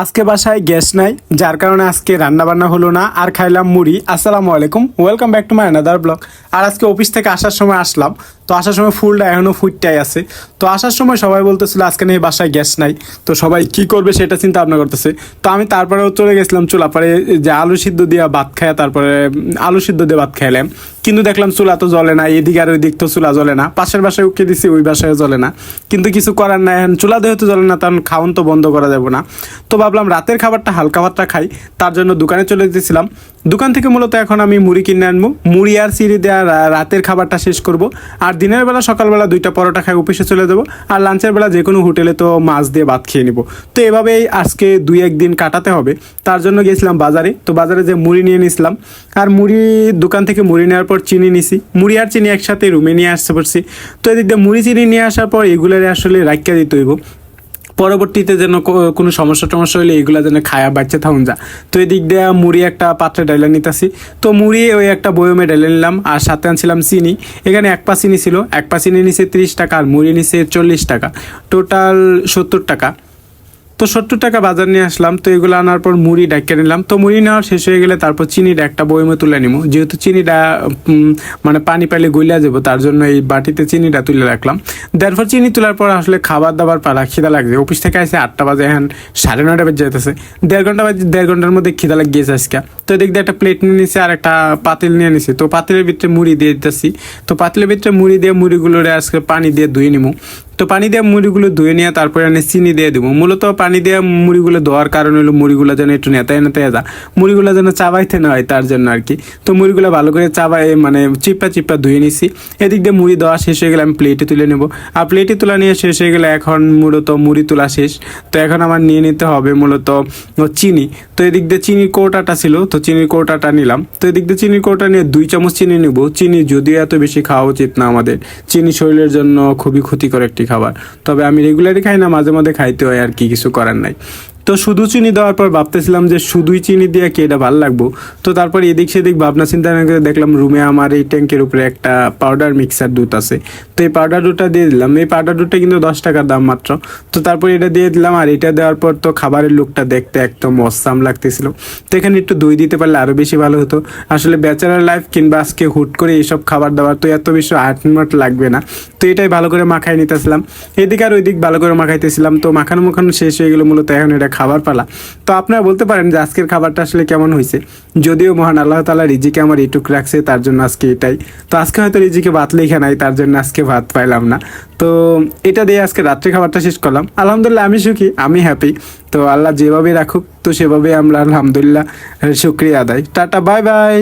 আজকে বাসায় গ্যাস নাই, যার কারণে আজকে রান্না বান্না হলো না, আর খাইলাম মুড়ি। আসসালামু আলাইকুম, welcome back to my another blog. আর আজকে অফিস থেকে আসার সময় আসলাম, তো আসার সময় ফুলটা এখনও ফুটটাই আছে। তো আসার সময় সবাই বলতেছিল আজকে নেই বাসায় গ্যাস নাই, তো সবাই কি করবে সেটা চিন্তা ভাবনা করতেছে। তো আমি তারপরেও চলে গেছিলাম চুলা পরে, যে আলু সিদ্ধ দিয়ে ভাত খায়, তারপরে আলু সিদ্ধ দিয়ে ভাত খাইলাম। কিন্তু দেখলাম চুলা তো জ্বলে না, এদিক আর ওই দিক তো চুলা জ্বলে না। পাশের বাসায় উঠে দিছি, ওই বাসায় জ্বলে না। কিন্তু কিছু করার নাই, এখন চুলা যেহেতু জ্বলে না, তখন খাওয়ান তো বন্ধ করা যাবে না। তো ভাবলাম রাতের খাবারটা হালকা ভাতটা খাই, তার জন্য দোকানে চলে যেতেছিলাম। দোকান থেকে মূলত এখন আমি মুড়ি কিনে আনবো, মুড়ি আর চিড়ি দেওয়া রাতের খাবারটা শেষ করব। আর দিনের বেলা সকালবেলা 2টা পরোটা খাই অফিসে চলে যাবো। আর লাঞ্চের বেলা যে কোনো হোটেলে তো মাছ দিয়ে ভাত খেয়ে নিব। তো এভাবেই আজকে 2-1 দিন কাটাতে হবে। তার জন্য গেছিলাম বাজারে, তো বাজারে যে মুড়ি নিয়ে নিয়েছিলাম। আর মুড়ি দোকান থেকে মুড়ি নেওয়ার পর চিনি নিছি, মুড়ি আর চিনি একসাথে রুমে নিয়ে আসতে পারছি। তো এদিক দিয়ে মুড়ি চিনি নিয়ে আসার পর এগুলোর আসলে রাখিয়া দিতে হইব, পরবর্তীতে যেন কোনো সমস্যা টমস্যা হলে এগুলো যেন খায়া বাচ্চা থাকুন যা। তো এদিক দিয়ে মুড়ি একটা পাত্রে ডাইলে নিতেছি। তো মুড়ি ওই একটা বয়মে ডাইলে নিলাম, আর সাথে আনছিলাম চিনি। এখানে 1 পা চিনি ছিল, 1 পা চিনি নিছে 30 টাকা, আর মুড়ি নিছে 40 টাকা, টোটাল 70 টাকা। তো 70 টাকা বাজার নিয়ে আসলাম। তো এগুলো আনার পর মুড়ি ডাইকে নিলাম। তো মুড়ি নেওয়ার শেষ হয়ে গেলে তারপর চিনিটা একটা বয়মে তুলে নিব, যেহেতু চিনিটা মানে পানি পাইলে গইলা যাবো, তার জন্য এই বাটিতে চিনিটা তুলে রাখলাম। তারপর চিনি তোলার পর আসলে খাবার দাবার পালা, খিদা লাগছে। অফিস থেকে আসে 8টা বাজে, এখন 9:30 বাজে যেতেছে। 1.5 ঘন্টার মধ্যে খিদা লাগিয়েছে আজকে। তো এদিক দিয়ে একটা প্লেট নিয়ে নিছি আর একটা পাতিল নিয়ে নিছি। তো পাতিলের ভিতরে মুড়ি দিয়ে দিতেছি। তো পাতিলের ভিতরে মুড়ি দিয়ে মুড়িগুলো আজকে পানি দিয়ে ধুয়ে নিব। তো পানি দিয়ে মুড়িগুলো ধুয়ে নিয়ে তারপরে আমি চিনি দিয়ে দেবো। মূলত পানি দিয়ে মুড়িগুলো ধোয়ার কারণ হলো মুড়িগুলো যেন একটু নেতায় নেতায় যা, মুড়িগুলো যেন চাবাইতে না হয়, তার জন্য আর কি। তো মুড়িগুলো ভালো করে চাবাই মানে চিপা চিপা ধুয়ে নিছি। এদিক দিয়ে মুড়ি দেওয়া শেষ হয়ে গেলে আমি প্লেটে তুলে নেব। আর প্লেটে তোলা নিয়ে শেষ হয়ে গেলে এখন মূলত মুড়ি তোলা শেষ। তো এখন আমার নিয়ে নিতে হবে মূলত চিনি। তো এদিক দিয়ে চিনির কৌটাটা ছিল, তো চিনির কৌটাটা নিলাম। তো এদিক দিয়ে চিনির কৌটা নিয়ে 2 চামচ চিনি নেব। চিনি যদিও এত বেশি খাওয়া উচিত না আমাদের, চিনি শরীরের জন্য খুবই ক্ষতিকর একটি খাবার। তবে আমি রেগুলারই খাই না, মাঝে মাঝে খাইতে হয় আর কি, কিছু করার নাই। তো শুধু চিনি দেওয়ার পর ভাবতেছিলাম যে শুধুই চিনি দিয়ে কি এটা ভালো লাগবো। তো তারপর এদিক সেদিক ভাবনা চিন্তা করে দেখলাম রুমে আমার এই ট্যাঙ্কের উপরে একটা পাউডার মিক্সার দুধ আছে। তো এই পাউডার দুধটা দিয়ে দিলাম। এই পাউডার দুধটা কিন্তু 10 টাকার দাম মাত্র। তো তারপর এটা দিয়ে দিলাম। আর এটা দেওয়ার পর তো খাবারের লুকটা দেখতে একদম অসাম লাগতেছিল। তো এখানে একটু দই দিতে পারলে আরও বেশি ভালো হতো। আসলে ব্যাচেলার লাইফ কিংবা আজকে হুট করে এইসব খাবার দাবার তো এত বেশি 8 মিনিট লাগবে না। তো এটাই ভালো করে মাখাই নিতেছিলাম, এদিক আর ওইদিক ভালো করে মাখাইতেছিলাম। তো মাখানো শেষ হয়ে গেলো, মূলত এখন এটা খাবার পালা। তো আপনারা বলতে পারেন যে আজকের খাবারটা আসলে কেমন হয়েছে। যদিও মহান আল্লাহ তাআলা রিজিকে আমার এইটুক রাখছে, তার জন্য আজকে এটাই। তো আজকে হয়তো রিজিকে ভাত লেখা নাই, তার জন্য আজকে ভাত পাইলাম না। তো এটা দিয়ে আজকে রাত্রে খাবারটা শেষ করলাম। আলহামদুলিল্লাহ আমি সুখী, আমি হ্যাপি। তো আল্লাহ যেভাবে রাখুক, তো সেভাবেই আমরা আলহামদুলিল্লাহ শুকরিয়া আদায়। Tata, bye bye.